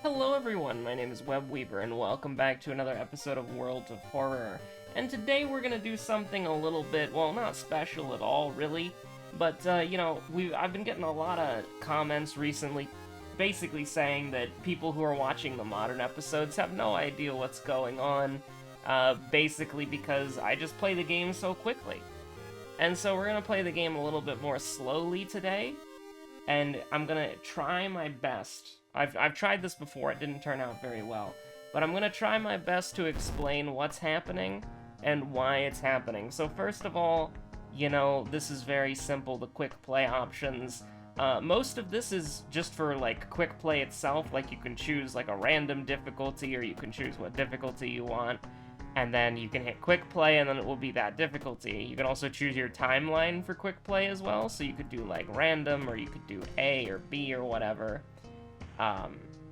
Hello everyone, my name is Webweaver, and welcome back to another episode of Worlds of Horror. And today we're gonna do something a little bit, well, not special at all, really, but, I've been getting a lot of comments recently basically saying that people who are watching the modern episodes have no idea what's going on, basically because I just play the game so quickly. And so we're gonna play the game a little bit more slowly today, and I'm gonna try my best. I've tried this before, it didn't turn out very well, but I'm gonna try my best to explain what's happening and why it's happening. So first of all, this is very simple, the quick play options. Most of this is just for, quick play itself, you can choose, a random difficulty, or you can choose what difficulty you want, and then you can hit quick play, and then it will be that difficulty. You can also choose your timeline for quick play as well, so you could do, random, or you could do A or B or whatever.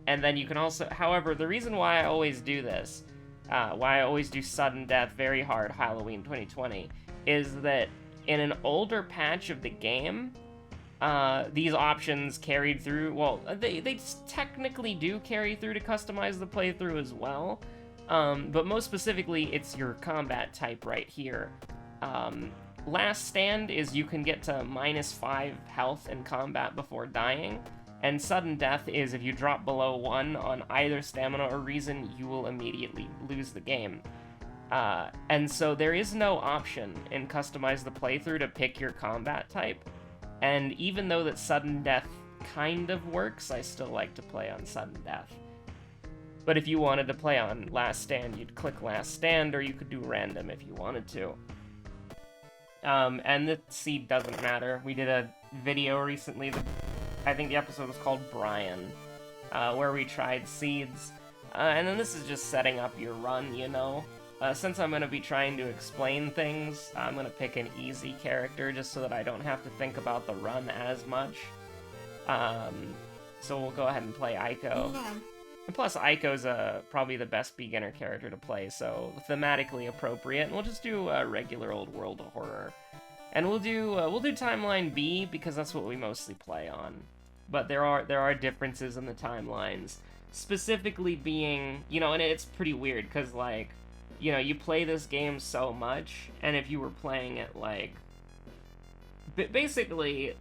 And then you can also, however, the reason why I always do this, why I always do sudden death very hard Halloween 2020, is that in an older patch of the game, these options carried through, well, they technically do carry through to customize the playthrough as well, but most specifically, it's your combat type right here. Last Stand is you can get to -5 health in combat before dying, and Sudden Death is if you drop below 1 on either stamina or reason, you will immediately lose the game. And so there is no option in Customize the Playthrough to pick your combat type, and even though that Sudden Death kind of works, I still like to play on Sudden Death. But if you wanted to play on Last Stand, you'd click Last Stand, or you could do random if you wanted to. And the seed doesn't matter. We did a video recently, I think the episode was called Brian, where we tried seeds. And then this is just setting up your run, Since I'm going to be trying to explain things, I'm going to pick an easy character just so that I don't have to think about the run as much. So we'll go ahead and play Aiko. Yeah. And plus, Aiko's probably the best beginner character to play, so thematically appropriate. And we'll just do a regular old World of Horror, and we'll do Timeline B because that's what we mostly play on. But there are differences in the timelines, specifically being, and it's pretty weird because you play this game so much, and if you were playing it basically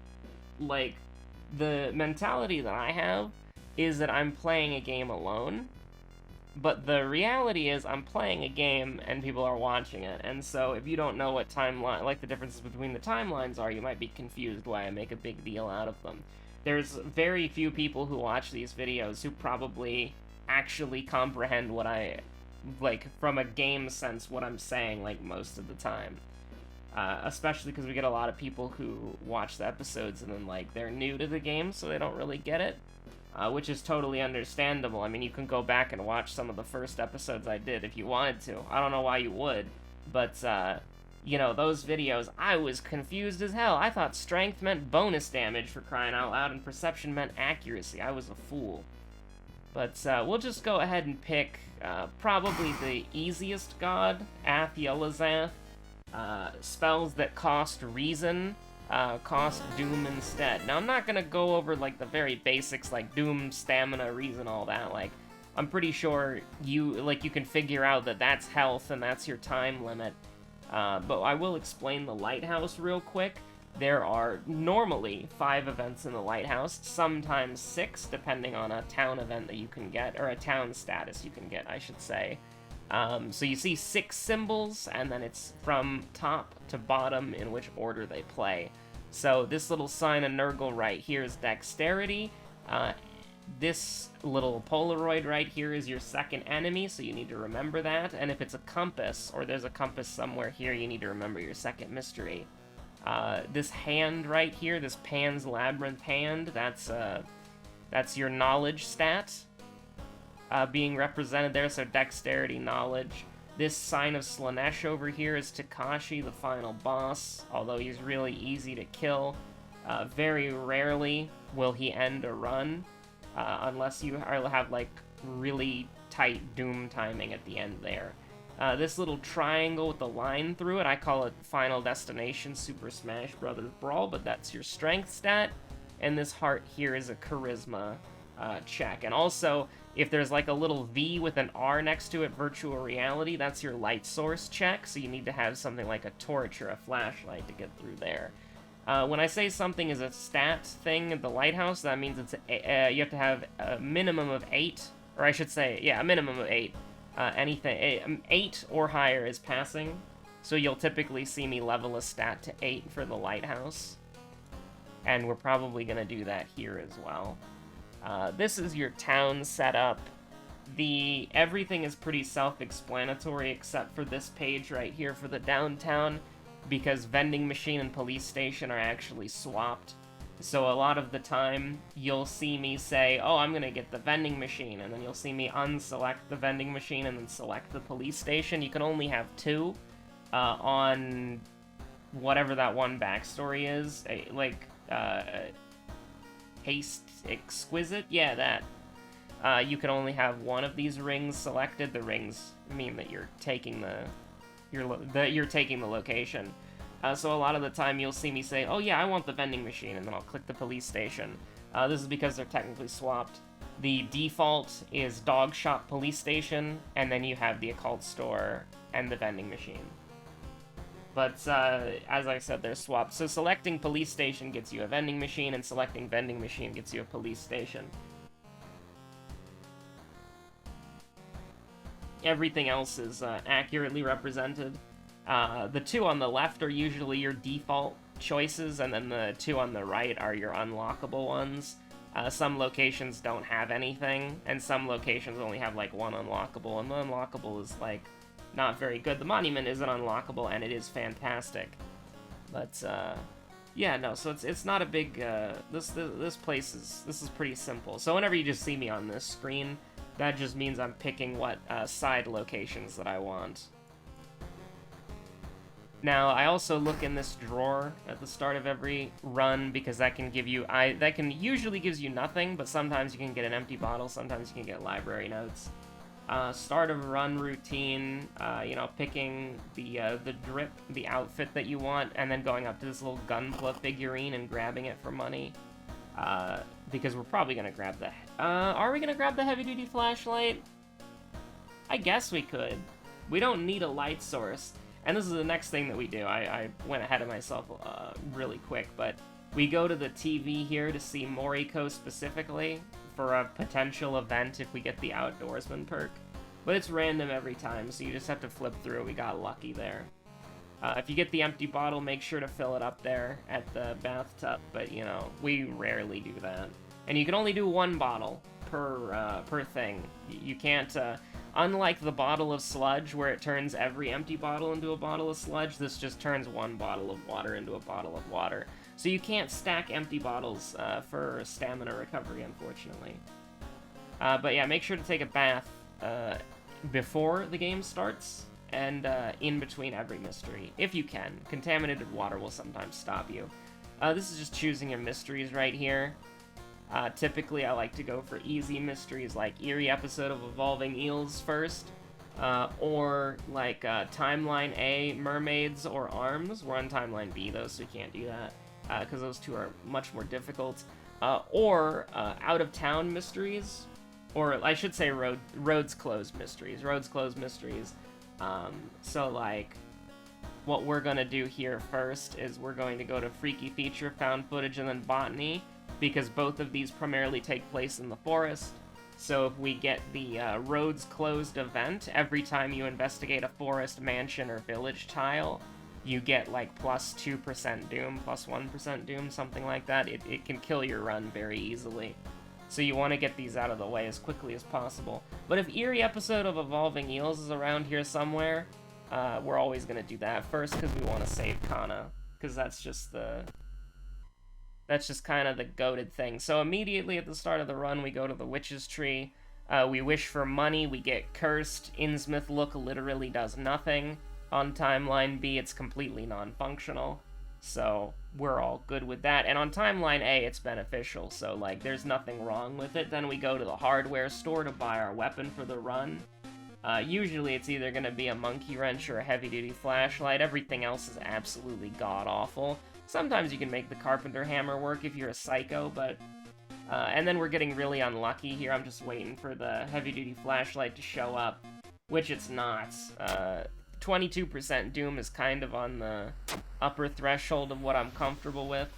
the mentality that I have is that I'm playing a game alone, but the reality is I'm playing a game and people are watching it, and so if you don't know what timeline, the differences between the timelines are, you might be confused why I make a big deal out of them. There's very few people who watch these videos who probably actually comprehend what I, from a game sense, what I'm saying, most of the time. Especially because we get a lot of people who watch the episodes and then, they're new to the game, so they don't really get it. Which is totally understandable. I mean, you can go back and watch some of the first episodes I did if you wanted to. I don't know why you would, but, those videos, I was confused as hell. I thought strength meant bonus damage, for crying out loud, and perception meant accuracy. I was a fool. But, we'll just go ahead and pick, probably the easiest god, Ath-Yelazath. Spells that cost reason, cost Doom instead. Now, I'm not gonna go over, the very basics, Doom, stamina, reason, all that. I'm pretty sure you can figure out that that's health and that's your time limit. But I will explain the Lighthouse real quick. There are normally 5 events in the Lighthouse, sometimes 6, depending on a town event that you can get, or a town status you can get, I should say. So you see 6 symbols, and then it's from top to bottom in which order they play. So this little sign of Nurgle right here is Dexterity. This little Polaroid right here is your second enemy, so you need to remember that. And if it's a compass, or there's a compass somewhere here, you need to remember your second mystery. This hand right here, this Pan's Labyrinth hand, that's your knowledge stat. Being represented there, so Dexterity, Knowledge. This sign of Slanesh over here is Takashi, the final boss, although he's really easy to kill. Very rarely will he end a run, unless you have, really tight Doom timing at the end there. This little triangle with the line through it, I call it Final Destination Super Smash Bros. Brawl, but that's your strength stat. And this heart here is a charisma check. And also, if there's like a little V with an R next to it, virtual reality, that's your light source check, so you need to have something like a torch or a flashlight to get through there. When I say something is a stat thing at the Lighthouse, that means it's you have to have a minimum of 8, or I should say, yeah, a minimum of 8. Anything 8 or higher is passing, so you'll typically see me level a stat to 8 for the Lighthouse. And we're probably going to do that here as well. This is your town setup. Everything is pretty self-explanatory except for this page right here for the downtown, because vending machine and police station are actually swapped. So a lot of the time, you'll see me say, oh, I'm gonna get the vending machine, and then you'll see me unselect the vending machine and then select the police station. You can only have 2 on whatever that one backstory is. Haste Exquisite? Yeah, that. You can only have 1 of these rings selected. The rings mean that you're taking you're taking the location. So a lot of the time you'll see me say, oh yeah, I want the vending machine, and then I'll click the police station. This is because they're technically swapped. The default is Dog Shop Police Station, and then you have the Occult Store and the vending machine. But, as I said, they're swapped. So selecting police station gets you a vending machine, and selecting vending machine gets you a police station. Everything else is accurately represented. The 2 on the left are usually your default choices, and then the 2 on the right are your unlockable ones. Some locations don't have anything, and some locations only have, like, 1 unlockable, and the unlockable is, like, not very good. The monument isn't unlockable, and it is fantastic. But, yeah, no, so it's not a big, this place is pretty simple. So whenever you just see me on this screen, that just means I'm picking what side locations that I want. Now, I also look in this drawer at the start of every run, because that can give you, usually gives you nothing, but sometimes you can get an empty bottle, sometimes you can get library notes. Start of run routine, picking the drip, the outfit that you want, and then going up to this little Gunpla figurine and grabbing it for money. Because we're probably gonna grab the, are we gonna grab the heavy-duty flashlight? I guess we could. We don't need a light source. And this is the next thing that we do. I went ahead of myself really quick, but we go to the TV here to see Moriko specifically for a potential event if we get the Outdoorsman perk. But it's random every time, so you just have to flip through. We got lucky there. If you get the empty bottle, make sure to fill it up there at the bathtub, but, we rarely do that. And you can only do 1 bottle per thing. You can't, unlike the bottle of sludge, where it turns every empty bottle into a bottle of sludge, this just turns 1 bottle of water into a bottle of water. So you can't stack empty bottles for stamina recovery, unfortunately. But yeah, make sure to take a bath before the game starts, and in between every mystery, if you can. Contaminated water will sometimes stop you. This is just choosing your mysteries right here. Typically, I like to go for easy mysteries like Eerie Episode of Evolving Eels first, or like Timeline A, Mermaids or Arms. We're on Timeline B, though, so we can't do that, because those 2 are much more difficult. Or Out-of-Town mysteries, or I should say Roads Closed mysteries. Roads Closed mysteries. So, like, what we're going to do here first is we're going to go to Freaky Feature, Found Footage, and then Botany, because both of these primarily take place in the forest. So if we get the Roads Closed event, every time you investigate a forest, mansion, or village tile, you get, like, plus 2% Doom, plus 1% Doom, something like that. It can kill your run very easily. So you want to get these out of the way as quickly as possible. But if Eerie Episode of Evolving Eels is around here somewhere, we're always going to do that first, because we want to save Kana. Because that's just kind of the goated thing. So immediately at the start of the run, we go to the Witch's Tree. We wish for money, we get cursed. Innsmouth Look literally does nothing. On Timeline B, it's completely non-functional. So we're all good with that. And on Timeline A, it's beneficial, so, like, there's nothing wrong with it. Then we go to the hardware store to buy our weapon for the run. Usually it's either going to be a monkey wrench or a heavy-duty flashlight. Everything else is absolutely god-awful. Sometimes you can make the carpenter hammer work if you're a psycho, but And then we're getting really unlucky here. I'm just waiting for the heavy-duty flashlight to show up, which it's not. 22% Doom is kind of on the upper threshold of what I'm comfortable with.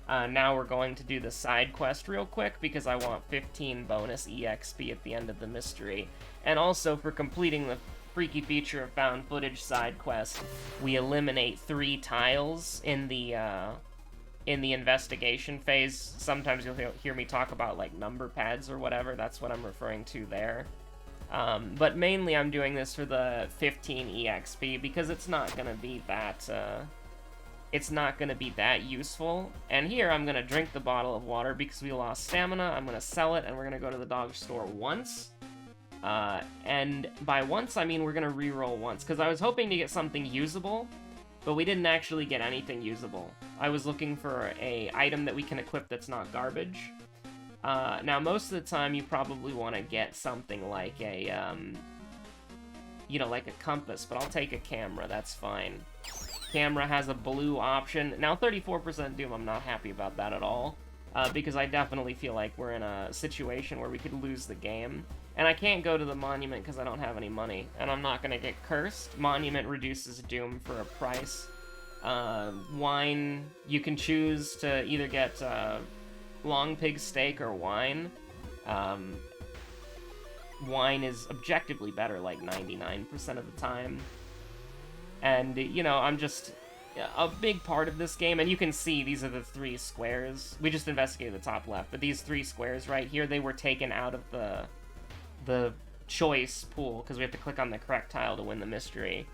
Now we're going to do the side quest real quick, because I want 15 bonus EXP at the end of the mystery. And also, for completing the Freaky Feature of Found Footage side quest, we eliminate 3 tiles in the investigation phase. Sometimes you'll hear me talk about, like, number pads or whatever. That's what I'm referring to there. But mainly I'm doing this for the 15 EXP, because it's not gonna be that, useful. And here I'm gonna drink the bottle of water because we lost stamina. I'm gonna sell it, and we're gonna go to the dog store once. And by once, I mean we're gonna reroll once, because I was hoping to get something usable, but we didn't actually get anything usable. I was looking for a item that we can equip that's not garbage. Now, most of the time, you probably want to get something like a, like a compass, but I'll take a camera, that's fine. Camera has a blue option. Now, 34% Doom, I'm not happy about that at all, because I definitely feel like we're in a situation where we could lose the game. And I can't go to the monument because I don't have any money, and I'm not going to get cursed. Monument reduces Doom for a price. Wine, you can choose to either get long pig steak or wine. Wine is objectively better, like 99% of the time. And, I'm just a big part of this game, and you can see these are the 3 squares. We just investigated the top left, but these 3 squares right here, they were taken out of the choice pool, because we have to click on the correct tile to win the mystery.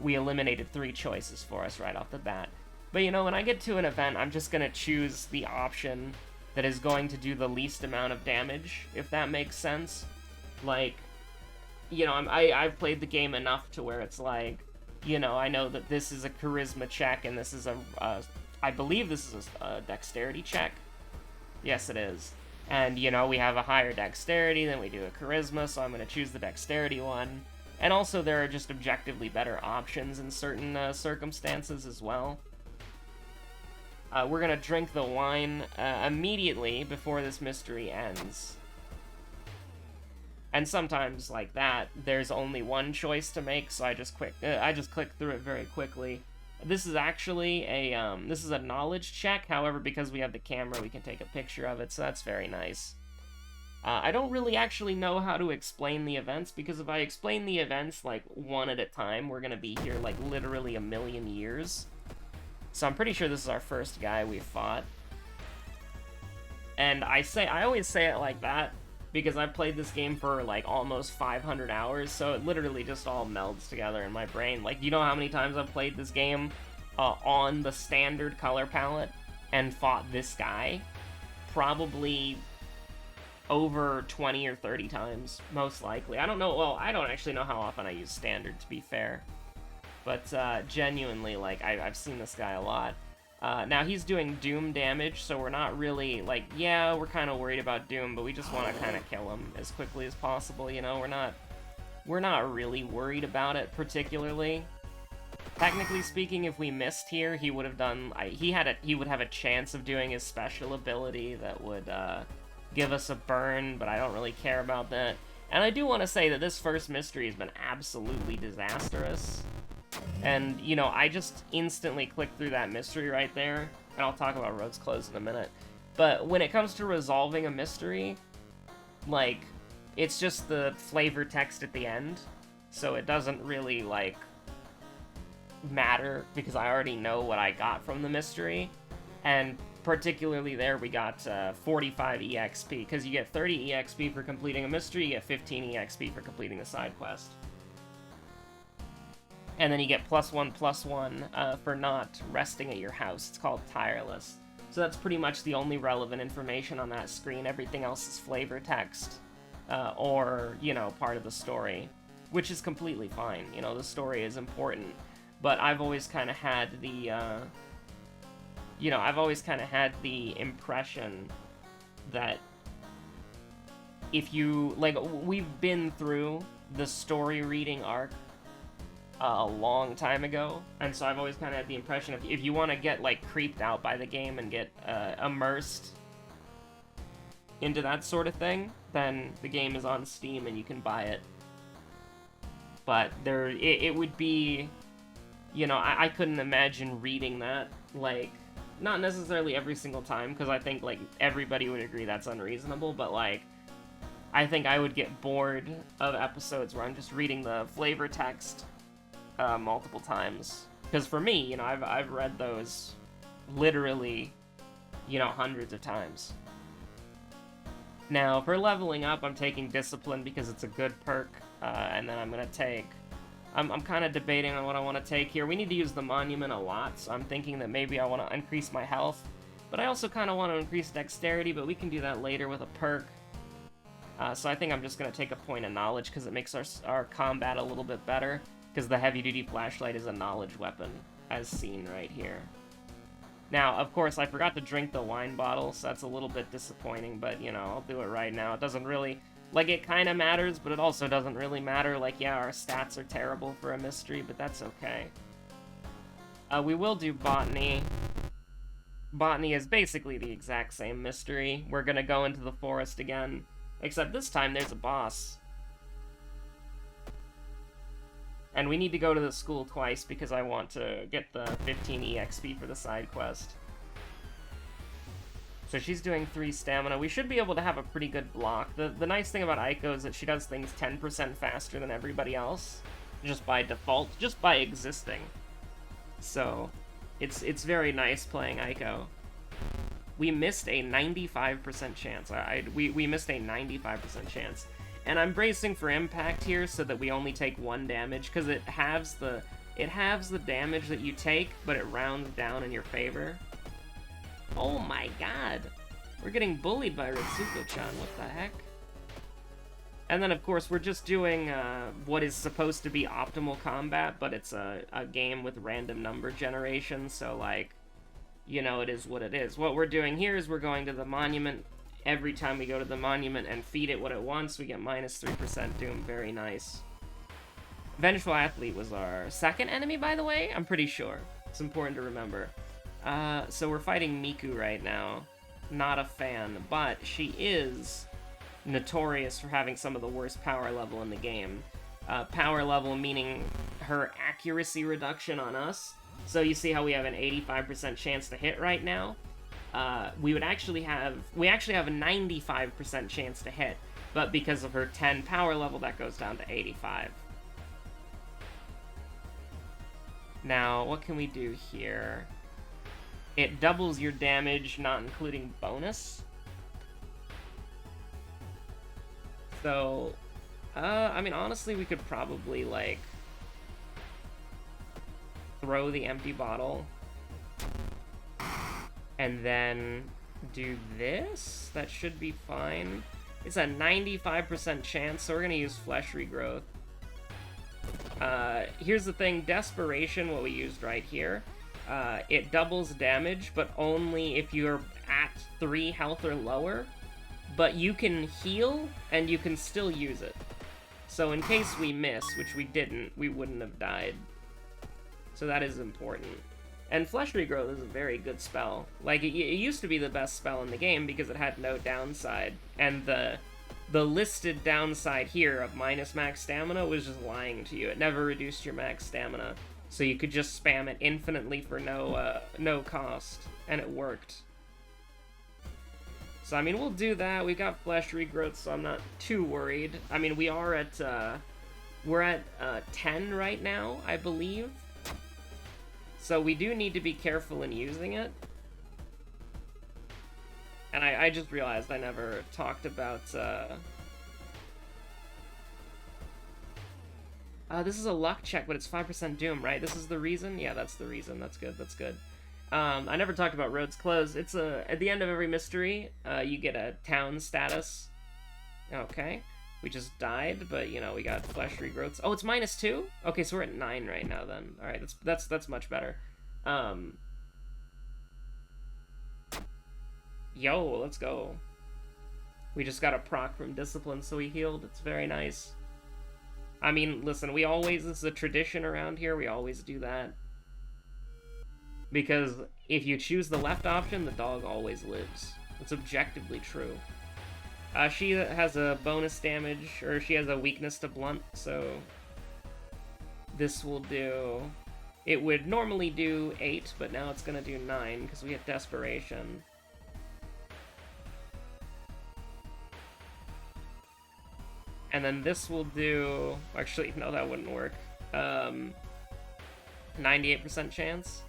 We eliminated 3 choices for us right off the bat. But when I get to an event, I'm just gonna choose the option that is going to do the least amount of damage, if that makes sense. Like, I've played the game enough to where it's like, I know that this is a charisma check, and this is I believe this is a dexterity check. Yes, it is. And, we have a higher dexterity than we do a charisma, so I'm going to choose the dexterity one. And also, there are just objectively better options in certain circumstances as well. We're going to drink the wine immediately before this mystery ends. And sometimes, like that, there's only one choice to make, so I just click through it very quickly. This is actually this is a knowledge check. However, because we have the camera, we can take a picture of it, so that's very nice. I don't really actually know how to explain the events, because if I explain the events, like, one at a time, we're gonna be here, like, literally a million years. So I'm pretty sure this is our first guy we fought. And I always say it like that, because I've played this game for, like, almost 500 hours, so it literally just all melds together in my brain. Like, you know how many times I've played this game on the standard color palette and fought this guy? Probably over 20 or 30 times, most likely. I don't know, well, I don't actually know how often I use standard, to be fair. But, genuinely, like, I've seen this guy a lot. Now, he's doing Doom damage, so we're not really, like, yeah, we're kind of worried about Doom, but we just want to kind of kill him as quickly as possible, we're not really worried about it, particularly. Technically speaking, if we missed here, he would have done, he would have a chance of doing his special ability that would, give us a burn, but I don't really care about that. And I do want to say that this first mystery has been absolutely disastrous. And, I just instantly clicked through that mystery right there, and I'll talk about Rogue's Close in a minute. But when it comes to resolving a mystery, like, it's just the flavor text at the end, so it doesn't really, like, matter, because I already know what I got from the mystery. And particularly there, we got 45 EXP, because you get 30 EXP for completing a mystery, you get 15 EXP for completing the side quest. And then you get +1/+1 for not resting at your house. It's called Tireless. So that's pretty much the only relevant information on that screen. Everything else is flavor text, or, part of the story, which is completely fine. The story is important. But I've always kind of had the, impression that if you, like, we've been through the story reading arc a long time ago, and so I've always kind of had the impression if you want to get, like, creeped out by the game and get immersed into that sort of thing, then the game is on Steam and you can buy it. But it would be, you know, I couldn't imagine reading that, like, not necessarily every single time, because I think, like, everybody would agree that's unreasonable, but, like, I think I would get bored of episodes where I'm just reading the flavor text multiple times. Because for me, you know, I've read those literally, you know, hundreds of times. Now, for leveling up, I'm taking Discipline because it's a good perk, and then I'm going to take... I'm kind of debating on what I want to take here. We need to use the Monument a lot, so I'm thinking that maybe I want to increase my health. But I also kind of want to increase Dexterity, but we can do that later with a perk. So I think I'm just going to take a Point of Knowledge because it makes our combat a little bit better, because the heavy-duty flashlight is a knowledge weapon, as seen right here. Now, of course, I forgot to drink the wine bottle, so that's a little bit disappointing, but, you know, I'll do it right now. It doesn't really... Like, it kind of matters, but it also doesn't really matter. Like, yeah, our stats are terrible for a mystery, but that's okay. We will do Botany. Botany is basically the exact same mystery. We're gonna go into the forest again, except this time there's a boss. And we need to go to the school twice because I want to get the 15 EXP for the side quest. So she's doing 3 stamina. We should be able to have a pretty good block. The nice thing about Aiko is that she does things 10% faster than everybody else. Just by default, just by existing. So, it's very nice playing Aiko. We missed a 95% chance. We missed a 95% chance. And I'm bracing for impact here so that we only take 1 damage, because it halves the damage that you take, but it rounds down in your favor. Oh my god! We're getting bullied by Ritsuko-chan, what the heck? And then, of course, we're just doing what is supposed to be optimal combat, but it's a game with random number generation, so, like, you know, it is what it is. What we're doing here is we're going to the monument. Every time we go to the monument and feed it what it wants, we get minus 3% Doom. Very nice. Vengeful Athlete was our second enemy, by the way? I'm pretty sure. It's important to remember. So we're fighting Miku right now. Not a fan, but she is notorious for having some of the worst power level in the game. Power level meaning her accuracy reduction on us. So you see how we have an 85% chance to hit right now? We actually have a 95% chance to hit, but because of her 10 power level, that goes down to 85. Now, what can we do here? It doubles your damage, not including bonus. So, I mean, honestly, we could probably, like, throw the empty bottle. And then do this? That should be fine. It's a 95% chance, so we're gonna use Flesh Regrowth. Here's the thing, Desperation, what we used right here, it doubles damage, but only if you're at 3 health or lower, but you can heal, and you can still use it. So in case we miss, which we didn't, we wouldn't have died. So that is important. And Flesh Regrowth is a very good spell. Like, it used to be the best spell in the game because it had no downside, and the listed downside here of minus max stamina was just lying to you. It never reduced your max stamina, so you could just spam it infinitely for no cost, and it worked. So, I mean, we'll do that. We've got Flesh Regrowth, so I'm not too worried. I mean, we are at, we're at 10 right now, I believe. So we do need to be careful in using it. And I just realized I never talked about, this is a luck check, but it's 5% Doom, right? This is the reason? Yeah, that's the reason. That's good, that's good. I never talked about Roads Closed. It's at the end of every mystery, you get a town status. Okay. We just died, but, you know, we got Flesh Regrowths. Oh, it's -2? Okay, so we're at 9 right now, then. Alright, that's much better. Yo, let's go. We just got a proc from Discipline, so we healed. It's very nice. I mean, listen, this is a tradition around here, we always do that. Because if you choose the left option, the dog always lives. It's objectively true. She has a bonus damage, or she has a weakness to blunt, so this will do... It would normally do 8, but now it's gonna do 9, because we have Desperation. And then this will do... Actually, no, that wouldn't work. 98% chance.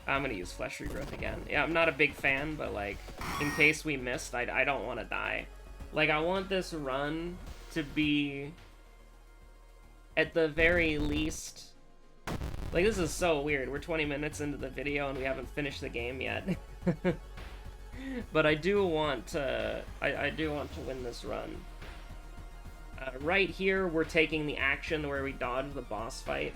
I'm gonna use Flesh Regrowth again. Yeah, I'm not a big fan, but, like, in case we missed, I don't want to die. Like, I want this run to be, at the very least... Like, this is so weird. We're 20 minutes into the video and we haven't finished the game yet. But I do want to... I do want to win this run. Right here, we're taking the action where we dodge the boss fight.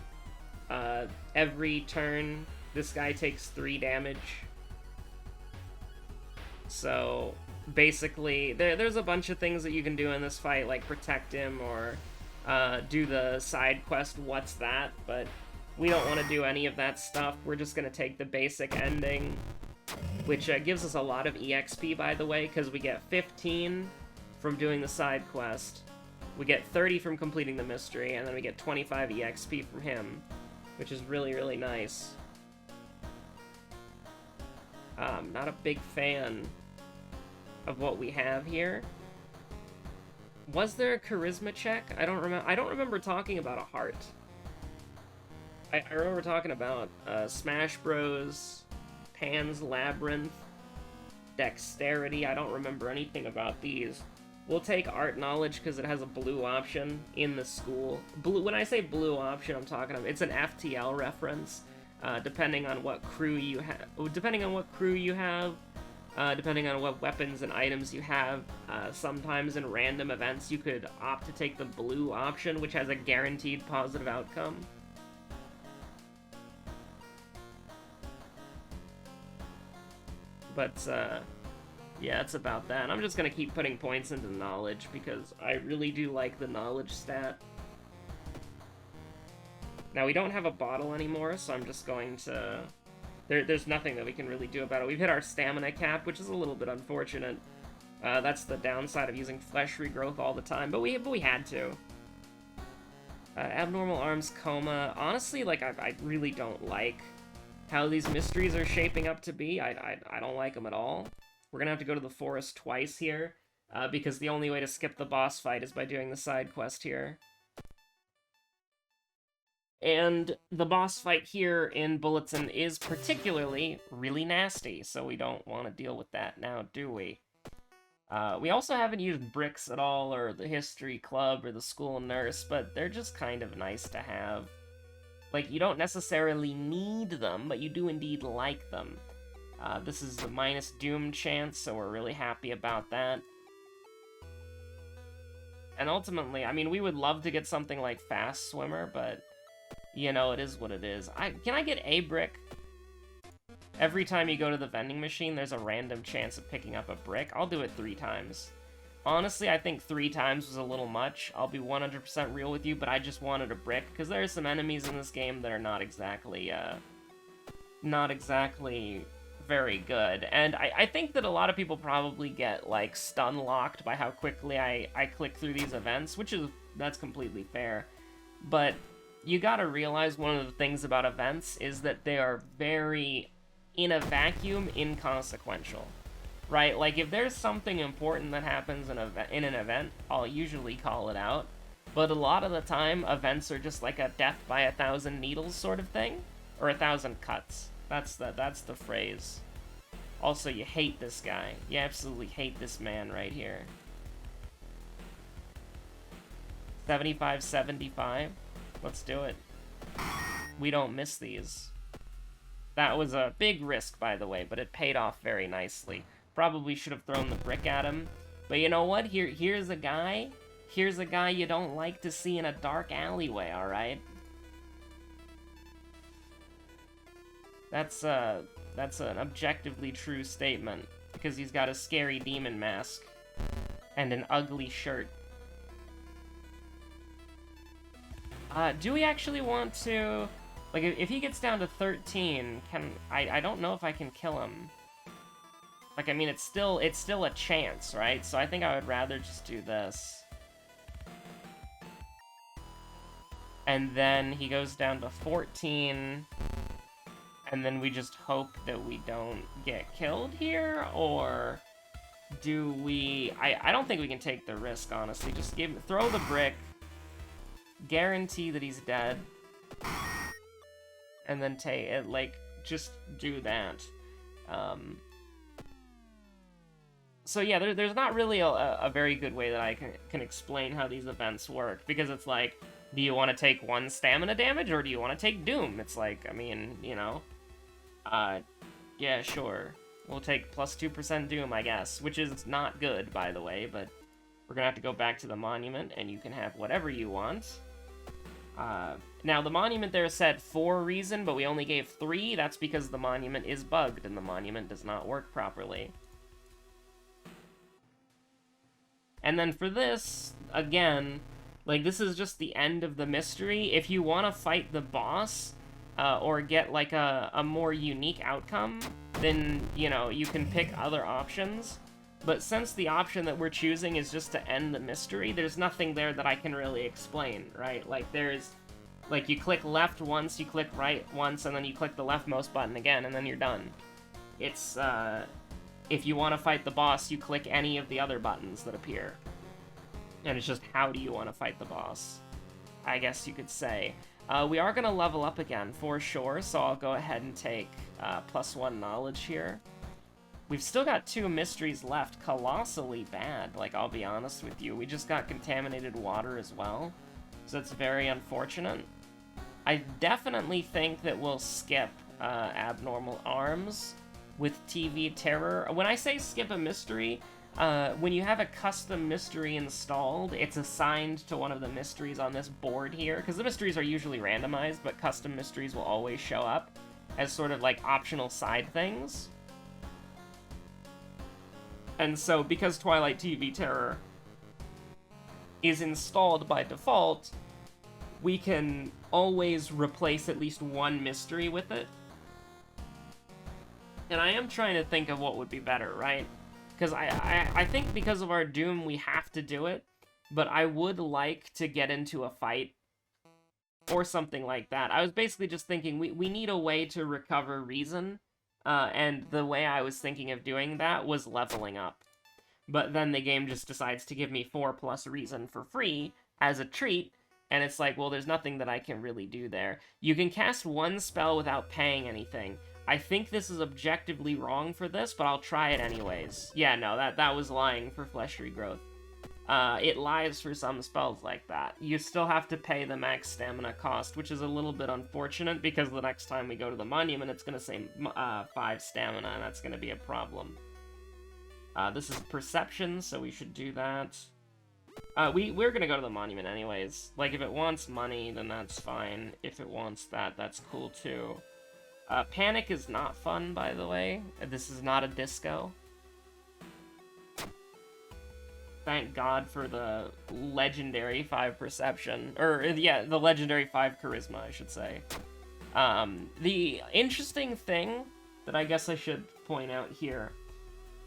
Every turn, this guy takes 3 damage. So, basically, there's a bunch of things that you can do in this fight, like protect him or do the side quest, What's That? But we don't want to do any of that stuff. We're just going to take the basic ending, which gives us a lot of EXP, by the way, because we get 15 from doing the side quest. We get 30 from completing the mystery, and then we get 25 EXP from him, which is really, really nice. Not a big fan of what we have here. Was there a charisma check? I don't remember talking about a heart. I remember talking about Smash Bros, Pan's Labyrinth, Dexterity. I don't remember anything about these. We'll take Art Knowledge because it has a blue option in the school. Blue. When I say blue option, I'm talking about it's an FTL reference. Depending on what crew you have, depending on what weapons and items you have, sometimes in random events you could opt to take the blue option, which has a guaranteed positive outcome. But, yeah, it's about that. I'm just gonna keep putting points into knowledge, because I really do like the knowledge stat. Now, we don't have a bottle anymore, so I'm just going to... There's nothing that we can really do about it. We've hit our stamina cap, which is a little bit unfortunate. That's the downside of using Flesh Regrowth all the time, but we had to. Abnormal Arms Coma. Honestly, like, I really don't like how these mysteries are shaping up to be. I don't like them at all. We're gonna have to go to the forest twice here, because the only way to skip the boss fight is by doing the side quest here. And the boss fight here in Bulletin is particularly really nasty, so we don't want to deal with that now, do we? We also haven't used bricks at all, or the history club, or the school nurse, but they're just kind of nice to have. Like, you don't necessarily need them, but you do indeed like them. This is the minus doom chance, so we're really happy about that. And ultimately, I mean, we would love to get something like Fast Swimmer, but, you know, it is what it is. Can I get a brick? Every time you go to the vending machine, there's a random chance of picking up a brick. I'll do it 3 times. Honestly, I think 3 times was a little much. I'll be 100% real with you, but I just wanted a brick, because there are some enemies in this game that are not exactly very good. And I think that a lot of people probably get, like, stun-locked by how quickly I click through these events, that's completely fair. But you gotta realize one of the things about events is that they are very, in a vacuum, inconsequential. Right? Like, if there's something important that happens in an event, I'll usually call it out. But a lot of the time, events are just like a death by 1,000 needles sort of thing. Or 1,000 cuts. That's the phrase. Also, you hate this guy. You absolutely hate this man right here. 75-75. Let's do it. We don't miss these. That was a big risk, by the way, but it paid off very nicely. Probably should have thrown the brick at him. But you know what? Here's a guy. Here's a guy you don't like to see in a dark alleyway, alright? That's an objectively true statement, because he's got a scary demon mask and an ugly shirt. Do we actually want to... Like, if he gets down to 13, I don't know if I can kill him. Like, I mean, it's still a chance, right? So I think I would rather just do this. And then he goes down to 14. And then we just hope that we don't get killed here? Or do we... I don't think we can take the risk, honestly. Just throw the brick. Guarantee that he's dead. And then take it, like, just do that. So yeah, there's not really a very good way that I can explain how these events work, because it's like, do you want to take 1 stamina damage, or do you want to take Doom? It's like, I mean, you know, yeah, sure. We'll take plus 2% Doom, I guess, which is not good, by the way, but we're gonna have to go back to the monument, and you can have whatever you want. Now, the monument there said 4 reason, but we only gave 3. That's because the monument is bugged, and the monument does not work properly. And then for this, again, like, this is just the end of the mystery. If you want to fight the boss, or get, like, a more unique outcome, then, you know, you can pick other options. But since the option that we're choosing is just to end the mystery, there's nothing there that I can really explain, right? Like, there's... Like, you click left once, you click right once, and then you click the leftmost button again, and then you're done. It's, if you want to fight the boss, you click any of the other buttons that appear. And it's just, how do you want to fight the boss? I guess you could say. We are going to level up again, for sure, so I'll go ahead and take +1 knowledge here. We've still got 2 mysteries left, colossally bad, like, I'll be honest with you. We just got contaminated water as well, so it's very unfortunate. I definitely think that we'll skip abnormal arms with TV terror. When I say skip a mystery, when you have a custom mystery installed, it's assigned to one of the mysteries on this board here, because the mysteries are usually randomized, but custom mysteries will always show up as sort of like optional side things. And so, because Twilight TV Terror is installed by default, we can always replace at least 1 mystery with it. And I am trying to think of what would be better, right? Because I think because of our Doom, we have to do it, but I would like to get into a fight or something like that. I was basically just thinking we need a way to recover reason, and the way I was thinking of doing that was leveling up. But then the game just decides to give me 4+ reason for free as a treat, and it's like, well, there's nothing that I can really do there. You can cast 1 spell without paying anything. I think this is objectively wrong for this, but I'll try it anyways. Yeah, no, that was lying for Flesh Regrowth. It lies for some spells like that. You still have to pay the max stamina cost, which is a little bit unfortunate, because the next time we go to the monument, it's going to say 5 stamina, and that's going to be a problem. This is perception, so we should do that. We're gonna go to the monument anyways. Like, if it wants money, then that's fine. If it wants that, that's cool too. Panic is not fun, by the way. This is not a disco. Thank God for the legendary 5 perception. Or, yeah, the legendary 5 charisma, I should say. The interesting thing that I guess I should point out here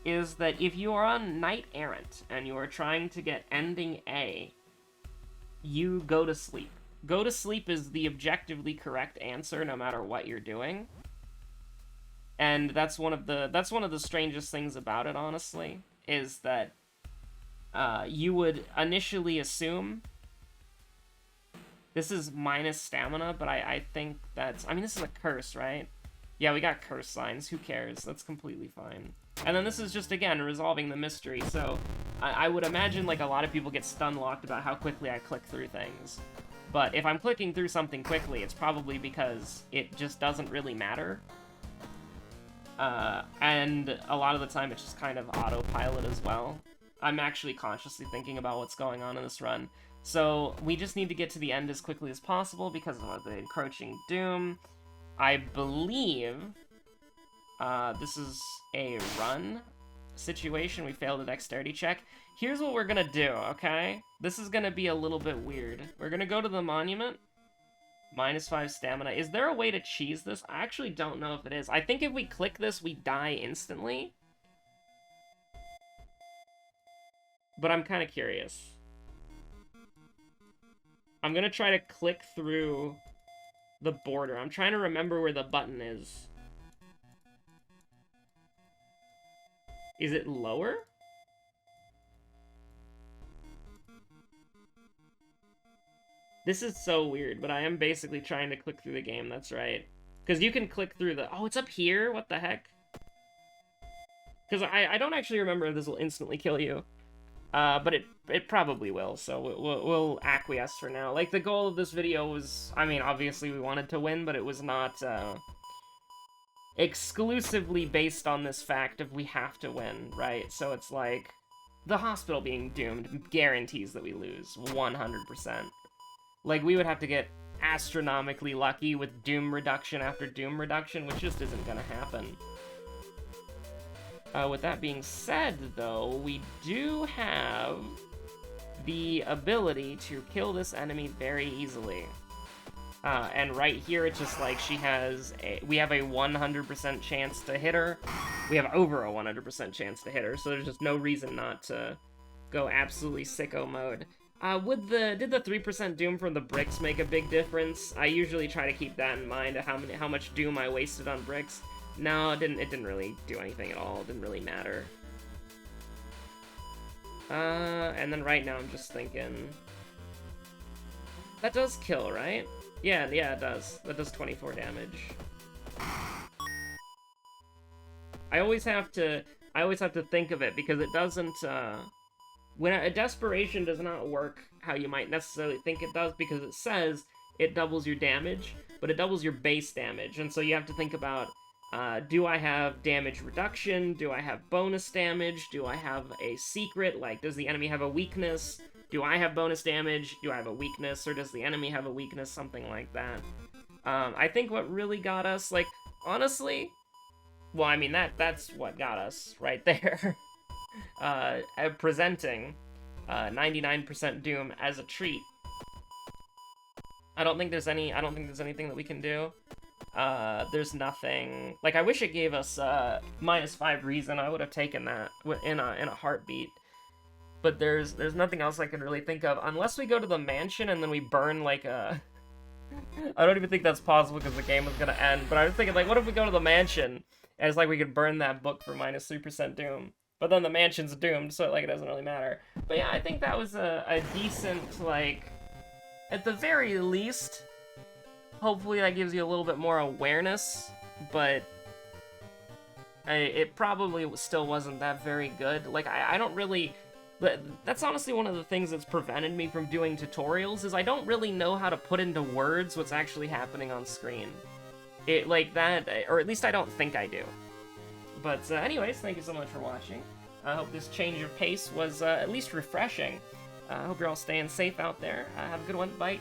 is that if you are on Knight Errant and you are trying to get ending A, you go to sleep. Go to sleep is the objectively correct answer no matter what you're doing. And that's one of the strangest things about it, honestly, is that you would initially assume this is minus stamina, but I think that's, I mean, this is a curse, right? Yeah, we got curse signs. Who cares? That's completely fine. And then this is just, again, resolving the mystery, so I would imagine, like, a lot of people get stun-locked about how quickly I click through things. But if I'm clicking through something quickly, it's probably because it just doesn't really matter. And a lot of the time, it's just kind of autopilot as well. I'm actually consciously thinking about what's going on in this run. So we just need to get to the end as quickly as possible because of the encroaching doom. I believe this is a run situation. We failed a dexterity check. Here's what we're gonna do, okay? This is gonna be a little bit weird. We're gonna go to the monument. -5 stamina. Is there a way to cheese this? I actually don't know if it is. I think if we click this, we die instantly. but I'm kind of curious. I'm gonna try to click through the border. I'm trying to remember where the button is. Is it lower? This is so weird, but I am basically trying to click through the game, that's right. Because you can click through the... Oh, it's up here? What the heck? Because I don't actually remember if this will instantly kill you. But it probably will, so we'll acquiesce for now. Like, the goal of this video was... I mean, obviously we wanted to win, but it was not, exclusively based on this fact of we have to win, right? So it's like... The hospital being doomed guarantees that we lose, 100%. Like, we would have to get astronomically lucky with doom reduction after doom reduction, which just isn't gonna happen. With that being said, though, we do have the ability to kill this enemy very easily. And right here, it's just like we have a 100% chance to hit her. We have over a 100% chance to hit her, so there's just no reason not to go absolutely sicko mode. Did the 3% doom from the bricks make a big difference? I usually try to keep that in mind, how much doom I wasted on bricks. No, it didn't really do anything at all. It didn't really matter. And then right now I'm just thinking... That does kill, right? Yeah, it does. That does 24 damage. I always have to think of it, because it doesn't, when a desperation does not work how you might necessarily think it does, because it says it doubles your damage, but it doubles your base damage, and so you have to think about, do I have damage reduction? Do I have bonus damage? Do I have a secret? Like, does the enemy have a weakness? Do I have bonus damage? Do I have a weakness? Or does the enemy have a weakness? Something like that. I think what really got us, like, honestly, well, I mean, that's what got us right there. Presenting 99% Doom as a treat. I don't think there's anything that we can do. There's nothing... Like, I wish it gave us -5 reason. I would have taken that in a heartbeat. But there's nothing else I can really think of. Unless we go to the mansion and then we burn, like, a... I don't even think that's possible because the game is gonna end. But I was thinking, like, what if we go to the mansion and it's like we could burn that book for -3% Doom? But then the mansion's doomed, so, like, it doesn't really matter. But yeah, I think that was a decent, like... At the very least... Hopefully that gives you a little bit more awareness, but it probably still wasn't that very good. Like, I don't really... That's honestly one of the things that's prevented me from doing tutorials, is I don't really know how to put into words what's actually happening on screen. Like that, or at least I don't think I do. But anyways, thank you so much for watching. I hope this change of pace was at least refreshing. I hope you're all staying safe out there. Have a good one. Bye.